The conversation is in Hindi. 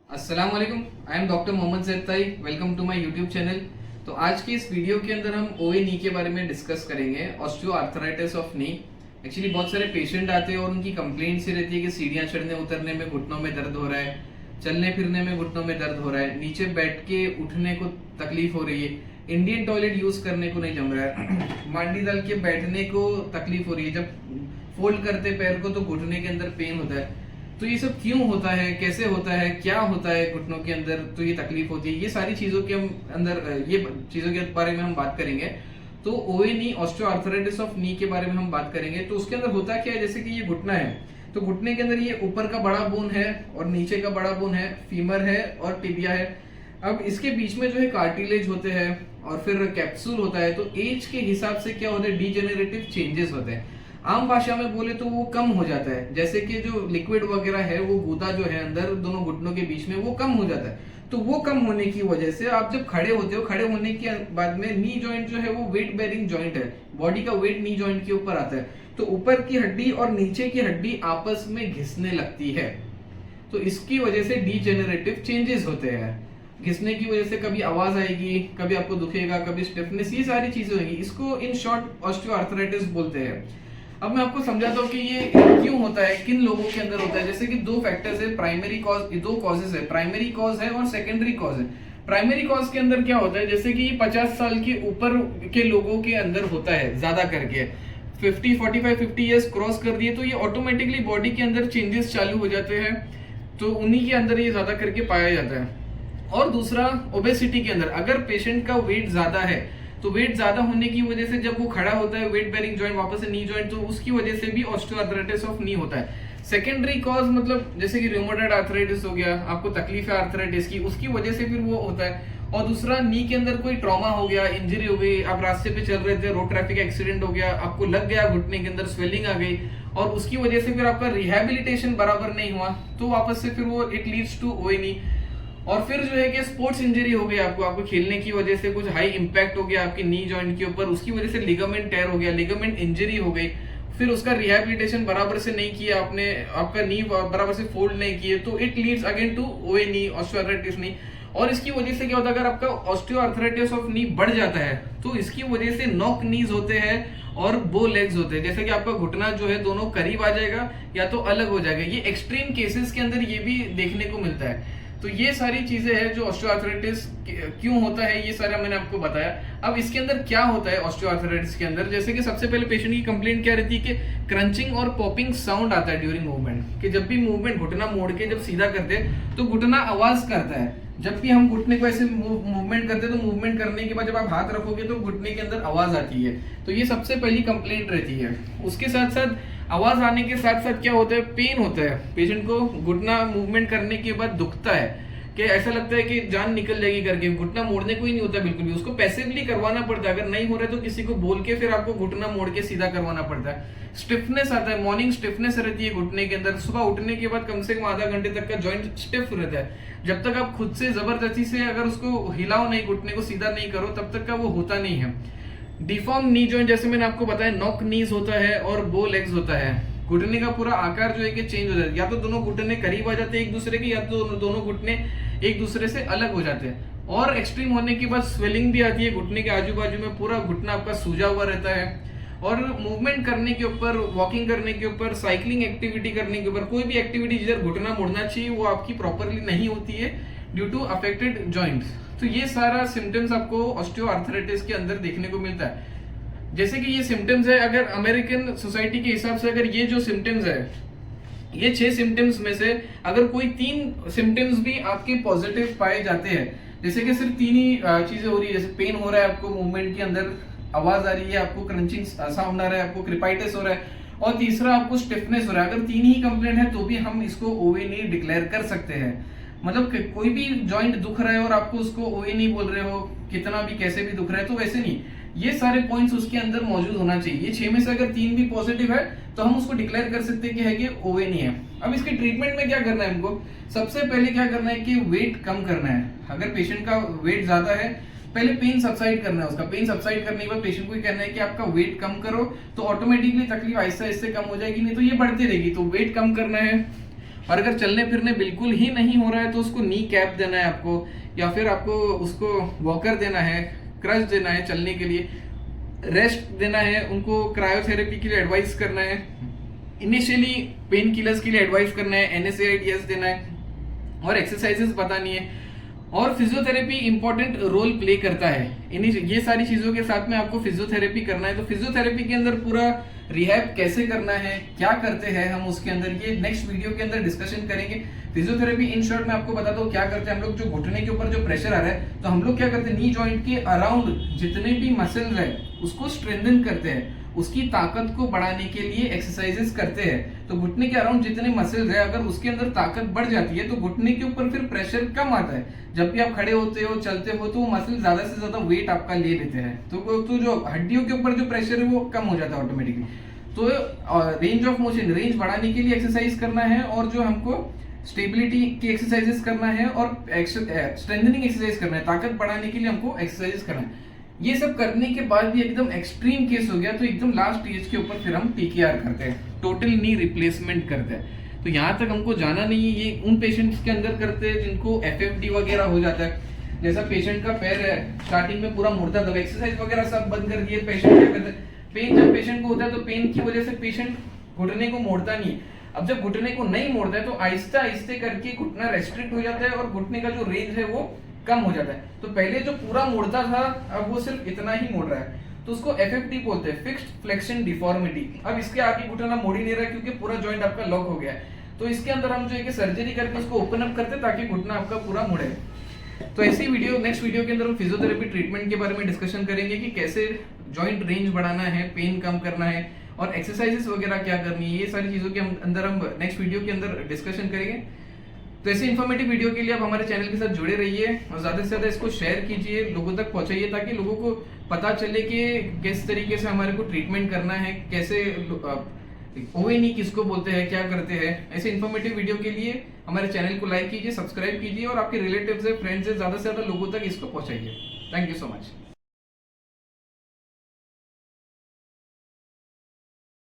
अस्सलाम वालेकुम। I am doctor Mohammad Zaitai. Welcome to my YouTube channel. तो आज की इस वीडियो के अंदर हम ओए नी के बारे में डिस्कस करेंगे, osteo arthritis of knee. Actually बहुत सारे पेशेंट आते हैं और उनकी कंप्लेंट से रहती है कि सीढ़ियाँ चढ़ने उतरने में घुटनों में दर्द हो रहा है, चलने फिरने में घुटनों में दर्द हो रहा है, नीचे बैठ के उठने को तकलीफ हो रही है, इंडियन टॉयलेट यूज करने को नहीं जम रहा है, मांडी डाल के बैठने को तकलीफ हो रही है, जब फोल्ड करते पैर को तो घुटने के अंदर पेन होता है। तो ये सब क्यों होता है, कैसे होता है, क्या होता है घुटनों के अंदर, तो ये तकलीफ होती है, ये सारी चीजों के हम अंदर ये चीजों के बारे में हम बात करेंगे। तो ओए नी, ऑस्टियोआर्थराइटिस ऑफ नी के बारे में हम बात करेंगे। तो उसके अंदर होता क्या है, जैसे कि ये घुटना है, तो घुटने के अंदर ये ऊपर का बड़ा बोन है और नीचे का बड़ा बोन है, फीमर है और टिबिया है। अब इसके बीच में जो है कार्टिलेज होते हैं और फिर कैप्सूल होता है। तो एज के हिसाब से क्या होता है, डीजेनरेटिव चेंजेस होते हैं। आम भाषा में बोले तो वो कम हो जाता है, जैसे कि जो लिक्विड वगैरह है वो गूदा जो है अंदर दोनों घुटनों के बीच में वो कम हो जाता है। तो वो कम होने की वजह से आप जब खड़े होते हो, खड़े होने के बाद में नी जॉइंट जो है वो वेट बेरिंग जॉइंट है, बॉडी का वेट नी जॉइंट के ऊपर आता है। तो ऊपर की हड्डी और नीचे की हड्डी आपस में घिसने लगती है। तो इसकी वजह से डीजेनरेटिव चेंजेस होते हैं। घिसने की वजह से कभी आवाज आएगी, कभी आपको दुखेगा, कभी स्टिफनेस, ये सारी चीजें होंगी। इसको इन शॉर्ट ऑस्टियोआर्थराइटिस बोलते हैं। अब मैं आपको समझाता हूँ कि ये क्यों होता है, किन लोगों के अंदर होता है। जैसे कि दो फैक्टर्स है, प्राइमरी कॉज, दो कॉजेस है, प्राइमरी कॉज है और सेकेंडरी कॉज है। प्राइमरी कॉज के अंदर क्या होता है, जैसे कि 50 साल के ऊपर के लोगों के अंदर होता है ज्यादा करके, 50 इयर्स क्रॉस कर दिए तो ये ऑटोमेटिकली बॉडी के अंदर चेंजेस चालू हो जाते हैं, तो उन्हीं के अंदर ये ज्यादा करके पाया जाता है। और दूसरा ओबेसिटी के अंदर, अगर पेशेंट का वेट ज्यादा है तो वेट ज्यादा होने की वजह से जब वो खड़ा होता है, वेट बेरिंग जॉइंट वापस से नी जॉइंट, तो उसकी वजह से भी ऑस्टियोआर्थराइटिस ऑफ नी होता है। सेकेंडरी कॉज मतलब जैसे कि रूमेटॉइड आर्थराइटिस हो गया, आपको तकलीफ है आर्थराइटिस की, उसकी वजह से फिर वो होता है। और दूसरा, नी के अंदर कोई ट्रॉमा हो गया, इंजरी हो गई, आप रास्ते पे चल रहे थे, रोड ट्रैफिक एक्सीडेंट हो गया, आपको लग गया घुटने के अंदर, स्वेलिंग आ गई और उसकी वजह से फिर आपका रिहेबिलिटेशन बराबर नहीं हुआ, तो वापस से फिर वो इट लीड्स टू ओए नी। और फिर जो है कि स्पोर्ट्स इंजरी हो गई, आपको खेलने की वजह से कुछ हाई इंपैक्ट हो गया आपकी नी जॉइंट के ऊपर, उसकी वजह से लिगामेंट टेयर हो गया, लिगामेंट इंजरी हो गई, फिर उसका रिहेबिलिटेशन बराबर से नहीं किया आपने, आपका नी बराबर से फोल्ड नहीं किए, तो इट लीड्स अगेन टू ओए नी, ऑस्टियोआर्थराइटिस नी। और इसकी वजह से क्या होता है, अगर आपका ऑस्टियोआर्थराइटिस ऑफ नी बढ़ जाता है तो इसकी वजह से नॉक नीज होते हैं और बो लेग्स होते हैं। जैसे कि आपका घुटना जो है दोनों करीब आ जाएगा या तो अलग हो जाएगा। ये एक्सट्रीम केसेस के अंदर ये भी देखने को मिलता है। तो ये सारी चीजें हैं जो ऑस्टियोआर्थराइटिस क्यों होता है, ये सारा मैंने आपको बताया। अब इसके अंदर क्या होता है ऑस्टियोआर्थराइटिस के अंदर, जैसे कि सबसे पहले पेशेंट की कंप्लेंट क्या रहती है कि क्रंचिंग और पॉपिंग साउंड आता है ड्यूरिंग मूवमेंट, कि जब भी मूवमेंट घुटना मोड़ के जब सीधा करते हैं तो घुटना आवाज करता है। जब भी हम घुटने को ऐसे मूवमेंट करते हैं तो मूवमेंट करने के बाद जब आप हाथ रखोगे तो घुटने के अंदर आवाज आती है। तो ये सबसे पहली कंप्लेंट रहती है। उसके साथ साथ आवाज आने के साथ साथ क्या होता है, पेन होता है। पेशेंट को घुटना मूवमेंट करने के बाद दुखता है कि ऐसा लगता है कि जान निकल जाएगी करके, घुटना मोड़ने को ही नहीं होता बिल्कुल भी, उसको पैसिवली करवाना पड़ता है। अगर नहीं हो रहा है तो किसी को बोल के फिर आपको घुटना मोड़ के सीधा करवाना पड़ता है। स्टिफनेस आता है, मॉर्निंग स्टिफनेस रहती है घुटने के अंदर, सुबह उठने के बाद कम से कम आधा घंटे तक का जॉइंट स्टिफ रहता है। जब तक आप खुद से जबरदस्ती से अगर उसको हिलाओ नहीं, घुटने को सीधा नहीं करो, तब तक का वो होता नहीं है। डिफॉर्म नी जॉइंट, जैसे मैंने आपको बताया, नॉक नीज होता है और बो लेग्स होता है। घुटने का पूरा आकार जो है कि चेंज हो जाता है, या तो दोनों घुटने करीब आ जाते हैं एक दूसरे के, या तो दोनों घुटने एक दूसरे से अलग हो जाते हैं। और एक्सट्रीम होने के बाद स्वेलिंग भी आती है घुटने के आजू बाजू में, पूरा घुटना आपका सूजा हुआ रहता है। और मूवमेंट करने के ऊपर, वॉकिंग करने के ऊपर, साइकिलिंग एक्टिविटी करने के ऊपर, कोई भी एक्टिविटी जिधर घुटना मुड़ना चाहिए वो आपकी प्रॉपरली नहीं होती है ड्यू टू अफेक्टेड जॉइंट्स। तो ये सारा सिम्टम्स आपको ऑस्टियोआर्थराइटिस के अंदर देखने को मिलता है। जैसे कि ये सिम्टम्स है, अगर अमेरिकन सोसाइटी के हिसाब से अगर ये जो सिम्टम्स है, ये 6 सिम्टम्स में से अगर कोई 3 सिम्टम्स भी आपके पॉजिटिव पाए जाते हैं, जैसे कि सिर्फ 3 ही चीजें हो रही है, जैसे पेन हो रहा है आपको मूवमेंट के अंदर, आवाज आ रही है आपको, क्रंचिंग साउंड आ रहा है आपको, क्रिपाइटिस हो रहा है, और तीसरा आपको स्टिफनेस हो रहा है, अगर 3 ही कंप्लेंट है तो भी हम इसको ओए नी डिक्लेयर कर सकते हैं। मतलब कोई भी जॉइंट दुख रहा है और आपको उसको ओए नी बोल रहे हो, कितना भी कैसे भी दुख रहा है, तो वैसे नहीं, ये सारे पॉइंट्स उसके अंदर मौजूद होना चाहिए। ये 6 में से अगर 3 भी पॉजिटिव है तो हम उसको डिक्लेयर कर सकते हैं कि है कि ओए नी है। अब इसके ट्रीटमेंट में क्या करना है हमको, सबसे पहले क्या करना है कि वेट कम करना है। अगर पेशेंट का वेट ज्यादा है, पहले पेन सबसाइड करना है उसका। पेन सबसाइड करने के बाद पेशेंट को कहना है कि आपका वेट कम करो, तो ऑटोमेटिकली तकलीफ आहिस्ता आहिस्ता कम हो जाएगी, नहीं तो ये बढ़ती रहेगी। तो वेट कम करना है। और अगर चलने फिरने बिल्कुल ही नहीं हो रहा है तो उसको नी कैप देना है आपको, या फिर आपको उसको वॉकर देना है, क्रच देना है चलने के लिए, रेस्ट देना है, उनको क्रायोथेरेपी के लिए एडवाइस करना है, इनिशियली पेन किलर्स के लिए एडवाइस करना है, NSAIDs देना है और एक्सरसाइजेस बतानी है। और फिजियोथेरेपी इंपॉर्टेंट रोल प्ले करता है। ये सारी चीजों के साथ में आपको फिजियोथेरेपी करना है। तो फिजियोथेरेपी के अंदर पूरा रिहैब कैसे करना है, क्या करते हैं हम, उसके अंदर ये नेक्स्ट वीडियो के अंदर डिस्कशन करेंगे। फिजियोथेरेपी इन शॉर्ट में आपको बता दो क्या करते हैं हम लोग। जो घुटने के ऊपर जो प्रेशर आ रहा है तो हम लोग क्या करते हैं, नी जॉइंट के अराउंड जितने भी मसल्स है उसको स्ट्रेंथन करते हैं, उसकी ताकत को बढ़ाने के लिए एक्सरसाइजेस करते हैं। तो घुटने के अराउंड जितने मसल्स है अगर उसके अंदर ताकत बढ़ जाती है तो घुटने के ऊपर फिर प्रेशर कम आता है। जब भी आप खड़े होते हो, चलते हो, तो वो मसल ज्यादा से ज्यादा वेट आपका ले लेते हैं, तो जो हड्डियों के ऊपर जो प्रेशर है वो कम हो जाता है ऑटोमेटिकली। तो रेंज ऑफ मोशन, रेंज बढ़ाने के लिए एक्सरसाइज करना है, और जो हमको स्टेबिलिटी की एक्सरसाइजेस करना है और स्ट्रेंथनिंग एक्सरसाइज करना है, ताकत बढ़ाने के लिए हमको एक्सरसाइजेस करना है। ये सब करने के बाद भी एकदम एक्सट्रीम केस हो गया तो एकदम लास्ट स्टेज के ऊपर फिर हम TKR करते हैं, टोटल नी रिप्लेसमेंट करते हैं। तो यहाँ तक हमको जाना नहीं है। ये उन पेशेंट्स के अंदर करते हैं जिनको FFD वगैरह हो जाता है। जैसा पेशेंट का पैर है स्टार्टिंग में पूरा मुड़ता था, एक्सरसाइज वगैरह सब बंद कर दिए, पेशेंट क्या करते हैं, पेन जब पेशेंट को होता है तो पेन की वजह से पेशेंट घुटने को मोड़ता नहीं है। अब जब घुटने को नहीं मोड़ता है तो आहिस्ते आहिस्ते करके घुटना रेस्ट्रिक्ट हो जाता है और घुटने का जो रेंज है वो कम हो जाता है। तो पहले जो पूरा मोड़ता था अब वो सिर्फ इतना ही मोड़ रहा है, तो उसको FFD बोलते हैं, फिक्स्ड फ्लेक्शन डिफॉर्मिटी। अब इसके आगे घुटना मोड़ ही नहीं रहा है क्योंकि पूरा जॉइंट आपका लॉक हो गया है। तो इसके अंदर हम जो है कि सर्जरी करके उसको ओपन अप करते हैं ताकि घुटना आपका पूरा मुड़े। तो ऐसी वीडियो नेक्स्ट वीडियो के अंदर हम फिजियोथेरेपी ट्रीटमेंट के बारे में डिस्कशन करेंगे कि कैसे जॉइंट रेंज बढ़ाना है, पेन कम करना है और एक्सरसाइजेस वगैरह क्या करनी है। ये सारी चीजों के अंदर हम नेक्स्ट वीडियो के अंदर डिस्कशन करेंगे। तो ऐसे इन्फॉर्मेटिव वीडियो के लिए आप हमारे चैनल के साथ जुड़े रहिए और ज्यादा से ज्यादा इसको शेयर कीजिए, लोगों तक पहुंचाइए ताकि लोगों को पता चले कि किस तरीके से हमारे को ट्रीटमेंट करना है, कैसे OA किसको बोलते हैं, क्या करते हैं। ऐसे इन्फॉर्मेटिव वीडियो के लिए हमारे चैनल को लाइक कीजिए, सब्सक्राइब कीजिए और आपके रिलेटिव्स है, फ्रेंड्स है, ज्यादा से ज्यादा लोगों तक इसको पहुंचाइए। Thank you so much.